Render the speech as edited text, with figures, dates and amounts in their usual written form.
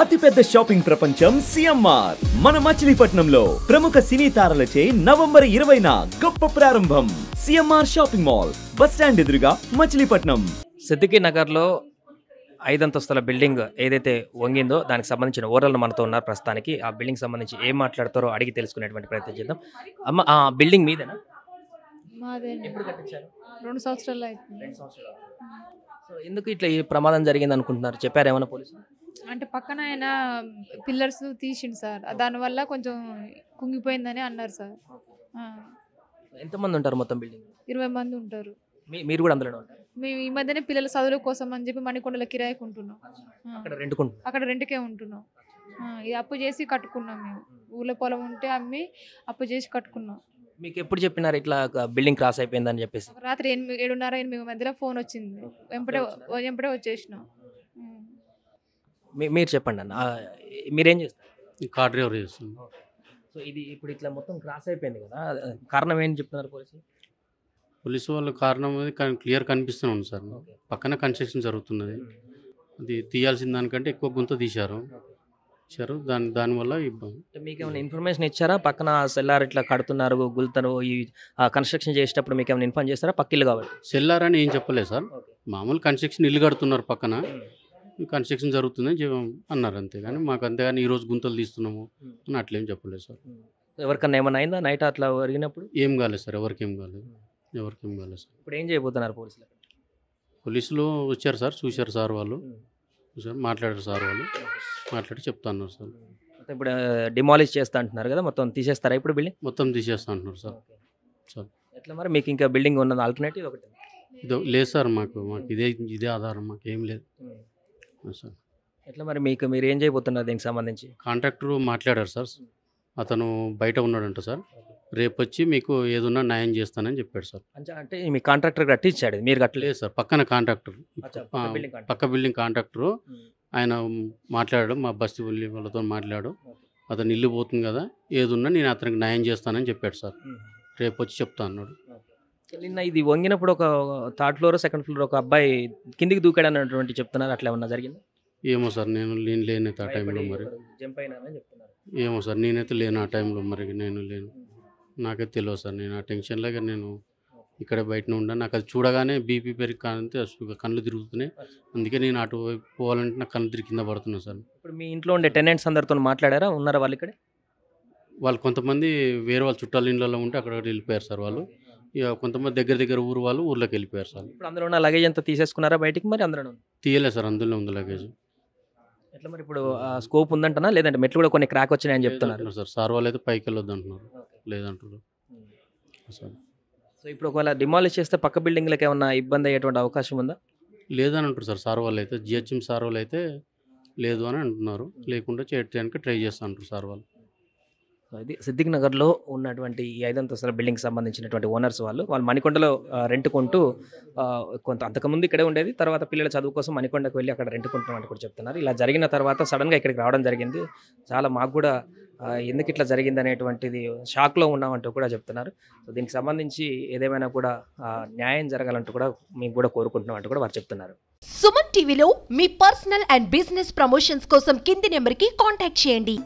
అతిపెద్ద షాపింగ్ ప్రపంచం సిఎంఆర్ మన మచిలీపట్నంలో ప్రముఖ సినీ తారలచే నవంబర్ 20న గొప్ప ప్రారంభం. CMR shopping mall bus stand ఎదురుగా మచిలీపట్నం. సిద్దికి నగర్లో 5 అంతస్తుల బిల్డింగ్ ఏదైతే వంగిందో దానికి సంబంధించిన ఓనర్లు మనతో ఉన్నారు ప్రస్తుతానికి. ఆ బిల్డింగ్ సంబంధించి ఏం మాట్లాడతారో అడిగి తెలుసుకునేటువంటి ప్రయత్నం చేద్దాం. అమ్మ, ఆ బిల్డింగ్ మీదేనా? మాదేండి. ఎప్పుడు కట్టించారు? 2 సంవత్సరాలు అవుతుంది. 2 సంవత్సరాలు. సో ఎందుకు ఇట్లా ఈ ప్రమాదం జరిగింది అనుకుంటున్నారు? చెప్పారు ఏమైనా పోలీసులు? అంటే పక్కన ఆయన పిల్లర్స్ తీసిండు సార్, దానివల్ల కొంచెం కుంగిపోయిందని అన్నారు సార్. ఎంతమంది ఉంటారు మొత్తం బిల్డింగ్? 20 మంది ఉంటారు. మీరు కూడా అందులోనే ఉంటారు? మేము ఈ మధ్యనే పిల్లల చదువుల కోసం అని చెప్పి మణికొండల కిరాయికి ఉంటున్నాం. అక్కడ రెంట్కే ఉంటున్నాం. ఇది అప్పు చేసి కట్టుకున్నాం. మేము ఊళ్ళో పొలం ఉంటే అమ్మి అప్పు చేసి కట్టుకున్నాం. మీకు ఎప్పుడు చెప్పినారు ఇట్లా బిల్డింగ్ క్రాస్ అయిపోయిందని చెప్పేసి? రాత్రి 7:30-8 మధ్యలో ఫోన్ వచ్చింది. వెంపటే వచ్చేసినాం. మీరు చెప్పండి అన్న, మీరేం చేస్తారు? కార్ డ్రైవర్ చేస్తుంది. సో ఇది ఇప్పుడు ఇట్లా మొత్తం క్రాస్ అయిపోయింది కదా, కారణం ఏంటి చెప్తున్నారు పోలీసు? పోలీసు వాళ్ళ కారణం అది క్లియర్ కనిపిస్తున్నాను సార్. పక్కన కన్స్ట్రక్షన్ జరుగుతున్నది, అది తీయాల్సిన దానికంటే ఎక్కువ గుంత తీశారు. దానివల్ల ఇబ్బంది. మీకు ఏమైనా ఇన్ఫర్మేషన్ ఇచ్చారా? పక్కన సెల్లార్ ఇట్లా కడుతున్నారు, గుల్తను ఈ కన్స్ట్రక్షన్ చేసేటప్పుడు మీకు ఏమైనా ఇన్ఫార్మ్ చేస్తారా? పక్కిల్లు కాబట్టి సెల్లార్ అని ఏం చెప్పలేదు సార్. మామూలు కన్స్ట్రక్షన్ ఇల్లు కడుతున్నారు, పక్కన కన్స్ట్రక్షన్ జరుగుతుందని అన్నారు అంతే. కానీ మాకు అంతేగాని ఈరోజు గుంతలు తీస్తున్నాము అని అట్లేం చెప్పలేదు సార్. ఎవరికన్నా ఏమైనా అయిందా నైట్ అట్లా జరిగినప్పుడు? ఏం కాలేదు సార్, ఎవరికేం కాలేదు సార్. ఇప్పుడు ఏం చేయబోతున్నారు పోలీసులు? పోలీసులు వచ్చారు సార్, చూశారు సార్ వాళ్ళు, చూసారు, మాట్లాడారు సార్ వాళ్ళు, మాట్లాడి చెప్తా అన్నారు సార్. ఇప్పుడు డిమాలిష్ చేస్తా అంటున్నారు కదా, మొత్తం తీసేస్తారా ఇప్పుడు బిల్డింగ్? మొత్తం తీసేస్తా అంటున్నారు సార్. సార్ ఎట్లా మరి మీకు ఇంకా బిల్డింగ్ ఉన్నది ఆల్టర్నేటివ్ ఒకటి? ఇది లేదు సార్, మాకు ఇదే ఆధారం, మాకు ఏం లేదు సార్. ఎట్లా మరి మీరు ఏం చేయబోతున్నారు దీనికి సంబంధించి? కాంట్రాక్టర్ మాట్లాడారు సార్, అతను బయట ఉన్నాడంట సార్. రేపు వచ్చి మీకు ఏదన్నా న్యాయం చేస్తానని చెప్పాడు సార్. అంటే మీ కాంట్రాక్టర్ కట్టించాడు, మీరు కట్టలేదు సార్. పక్కన కాంట్రాక్టర్, పక్క బిల్డింగ్ కాంట్రాక్టరు ఆయన మాట్లాడాడు, మా బస్తీ వాళ్ళతో మాట్లాడు, అతను ఇల్లు పోతుంది కదా, ఏదున్నా నేను అతనికి న్యాయం చేస్తానని చెప్పాడు సార్. రేపు వచ్చి చెప్తా అన్నాడు. నిన్న ఇది వంగినప్పుడు ఒక 3rd ఫ్లోర్ 2nd ఫ్లోర్ ఒక అబ్బాయి కిందికి దూకాడు అన్నటువంటి చెప్తున్నారు, అట్లా ఏమన్నా జరిగింది? ఏమో సార్, నేను లేనైతే ఆ టైంలో, మరి ఏమో సార్, నేనైతే లేను ఆ టైంలో, మరి నేను లేను, నాకైతే తెలియదు సార్. నేను ఆ టెన్షన్లో నేను ఇక్కడ బయటనే ఉన్నాను. నాకు అది చూడగానే బీపీ పెరిగి కానంతే కళ్ళు తిరుగుతున్నాయి. అందుకే నేను అటు వైపు పోవాలంటే నాకు కళ్ళు తిరిగి కింద పడుతున్నాను సార్. ఇప్పుడు మీ ఇంట్లో ఉండే టెనెంట్స్ అందరితో మాట్లాడారా? ఉన్నారా వాళ్ళు ఇక్కడే? వాళ్ళు కొంతమంది వేరే వాళ్ళ చుట్టాల ఇళ్ళలో ఉంటే అక్కడ వెళ్ళిపోయారు సార్ వాళ్ళు. ఇక కొంతమంది దగ్గర ఊరు వాళ్ళు ఊర్లోకి వెళ్ళిపోయారు సార్. ఇప్పుడు అందులో ఉన్న లగేజ్ అంతా తీసేసుకున్నారా బయటికి? మరి అందరూ తీయలేదు సార్, అందులో ఉంది లగేజ్. ఎట్లా మరి ఇప్పుడు స్కోప్ ఉందంటనా, లేదంటే మెట్లు కూడా కొన్ని క్రాక్ వచ్చినాయని చెప్తున్నారు సార్ వాళ్ళు అయితే పైకి వెళ్ళొద్దు అంటున్నారు, లేదంటారు సార్. సో ఇప్పుడు ఒకవేళ డిమాలిష్ చేస్తే పక్క బిల్డింగ్లకు ఏమన్నా ఇబ్బంది అయ్యేటువంటి అవకాశం ఉందా? లేదని అంటారు సార్ వాళ్ళు అయితే. జిహెచ్ఎం సార్ వాళ్ళు అయితే లేదు అని అంటున్నారు, లేకుండా చేయడానికి ట్రై చేస్తా అంటారు సార్ వాళ్ళు. ఇది సిద్దిక్ నగర్లో ఉన్నటువంటి ఈ 5 అంతస్తుల బిల్డింగ్ సంబంధించినటువంటి ఓనర్స్ వాళ్ళు మణికొండలో రెంట్ కొంటూ కొంత అంతకుముందు ఇక్కడే ఉండేది, తర్వాత పిల్లల చదువు కోసం మణికొండకు వెళ్ళి అక్కడ రెంట్ కొంటున్నామని కూడా చెప్తున్నారు. ఇలా జరిగిన తర్వాత సడన్గా ఇక్కడికి రావడం జరిగింది. చాలా మాకు కూడా ఎందుకు ఇట్లా జరిగింది అనేటువంటిది షాక్లో ఉన్నామంటూ కూడా చెప్తున్నారు. సో దీనికి సంబంధించి ఏదేమైనా కూడా న్యాయం జరగాలంటూ కూడా మేము కూడా కోరుకుంటున్నాం అంటూ కూడా వారు చెప్తున్నారు. సుమన్ టీవీలో మీ పర్సనల్ అండ్ బిజినెస్ ప్రమోషన్స్ కోసం కింది నెంబర్కి కాంటాక్ట్ చేయండి.